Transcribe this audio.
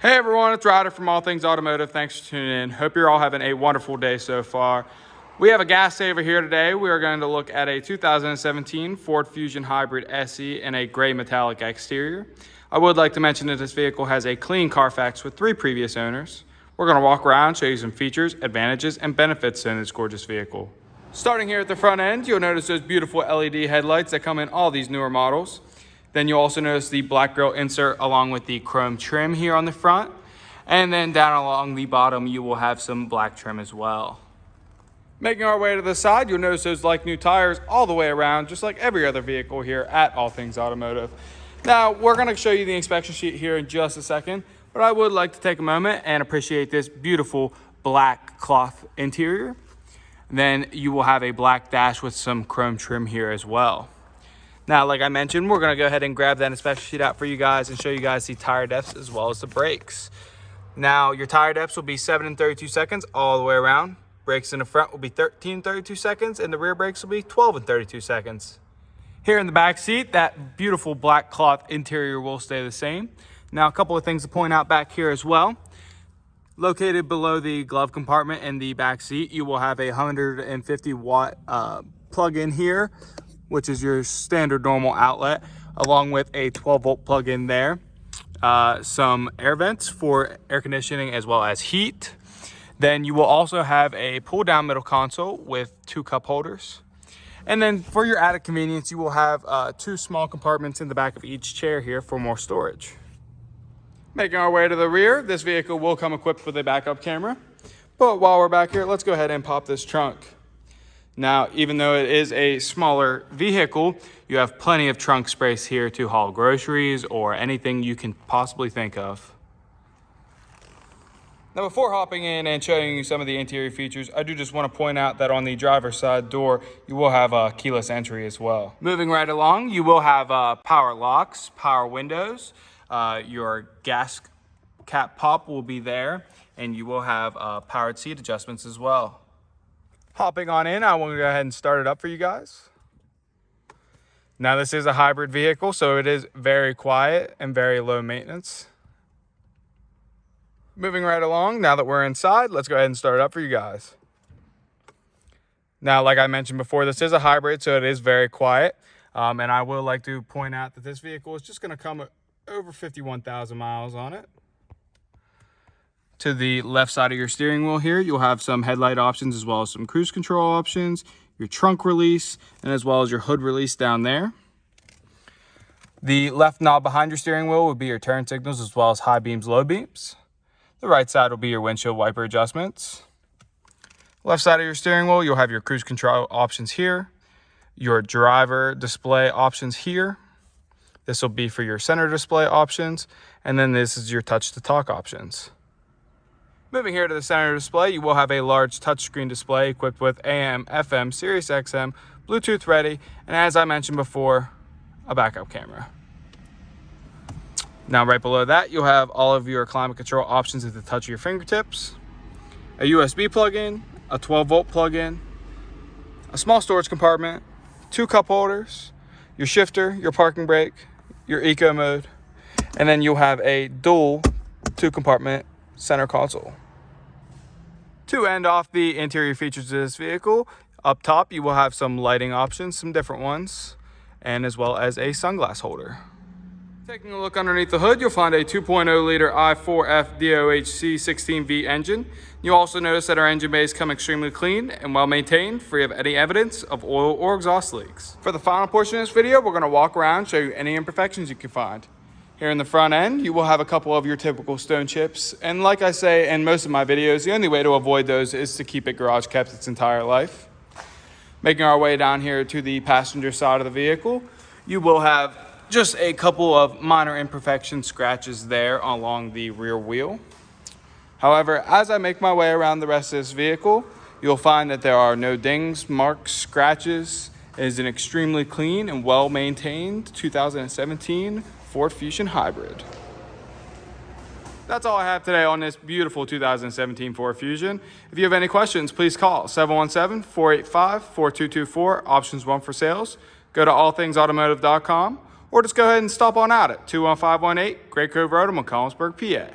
Hey everyone, it's Ryder from All Things Automotive. Thanks for tuning in. Hope you're all having a wonderful day so far. We have a gas saver here today. We are going to look at a 2017 Ford Fusion Hybrid SE in a gray metallic exterior. I would like to mention that this vehicle has a clean CARFAX with 3 previous owners. We're going to walk around, show you some features, advantages, and benefits in this gorgeous vehicle. Starting here at the front end, you'll notice those beautiful LED headlights that come in all these newer models. Then you'll also notice the black grille insert along with the chrome trim here on the front. And then down along the bottom, you will have some black trim as well. Making our way to the side, you'll notice those like new tires all the way around, just like every other vehicle here at All Things Automotive. Now, we're gonna show you the inspection sheet here in just a second, but I would like to take a moment and appreciate this beautiful black cloth interior. Then you will have a black dash with some chrome trim here as well. Now, like I mentioned, we're going to go ahead and grab that inspection sheet out for you guys and show you guys the tire depths as well as the brakes. Now, your tire depths will be 7 and 32 seconds all the way around. Brakes in the front will be 13 and 32 seconds, and the rear brakes will be 12 and 32 seconds. Here in the back seat, that beautiful black cloth interior will stay the same. Now, a couple of things to point out back here as well. Located below the glove compartment in the back seat, you will have a 150 watt plug-in here, which is your standard normal outlet, along with a 12 volt plug-in there. Some air vents for air conditioning as well as heat. Then you will also have a pull down middle console with 2 cup holders. And then for your added convenience, you will have 2 small compartments in the back of each chair here for more storage. Making our way to the rear, this vehicle will come equipped with a backup camera. But while we're back here, let's go ahead and pop this trunk. Now, even though it is a smaller vehicle, you have plenty of trunk space here to haul groceries or anything you can possibly think of. Now, before hopping in and showing you some of the interior features, I do just want to point out that on the driver's side door, you will have a keyless entry as well. Moving right along, you will have power locks, power windows, your gas cap pop will be there, and you will have powered seat adjustments as well. Hopping on in, I want to go ahead and start it up for you guys. Now, this is a hybrid vehicle, so it is very quiet and very low maintenance. Moving right along, now that we're inside, let's go ahead and start it up for you guys. Now, like I mentioned before, this is a hybrid, so it is very quiet. And I would like to point out that this vehicle is just going to come with over 51,000 miles on it. To the left side of your steering wheel here, you'll have some headlight options as well as some cruise control options, your trunk release, and as well as your hood release down there. The left knob behind your steering wheel will be your turn signals as well as high beams, low beams. The right side will be your windshield wiper adjustments. Left side of your steering wheel, you'll have your cruise control options here, your driver display options here. This will be for your center display options, and then this is your touch to talk options. Moving here to the center display, you will have a large touchscreen display equipped with AM, FM, Sirius XM, Bluetooth ready, and as I mentioned before, a backup camera. Now right below that, you'll have all of your climate control options at the touch of your fingertips, a USB plug-in, a 12 volt plug-in, a small storage compartment, 2 cup holders, your shifter, your parking brake, your eco mode, and then you'll have a dual 2 compartment center console. To end off the interior features of this vehicle, up top you will have some lighting options, some different ones, and as well as a sunglass holder. Taking a look underneath the hood, you'll find a 2.0 liter i4F DOHC 16V engine. You'll also notice that our engine bays come extremely clean and well maintained, free of any evidence of oil or exhaust leaks. For the final portion of this video, we're going to walk around, show you any imperfections you can find. Here in the front end, you will have a couple of your typical stone chips. And like I say in most of my videos, the only way to avoid those is to keep it garage kept its entire life. Making our way down here to the passenger side of the vehicle, you will have just a couple of minor imperfection scratches there along the rear wheel. However, as I make my way around the rest of this vehicle, you'll find that there are no dings, marks, scratches. It is an extremely clean and well-maintained 2017 Ford Fusion Hybrid. That's all I have today on this beautiful 2017 Ford Fusion. If you have any questions, please call 717-485-4224, options 1 for sales. Go to allthingsautomotive.com or just go ahead and stop on out at 21518 Great Cove Road in McCollumsburg, PA.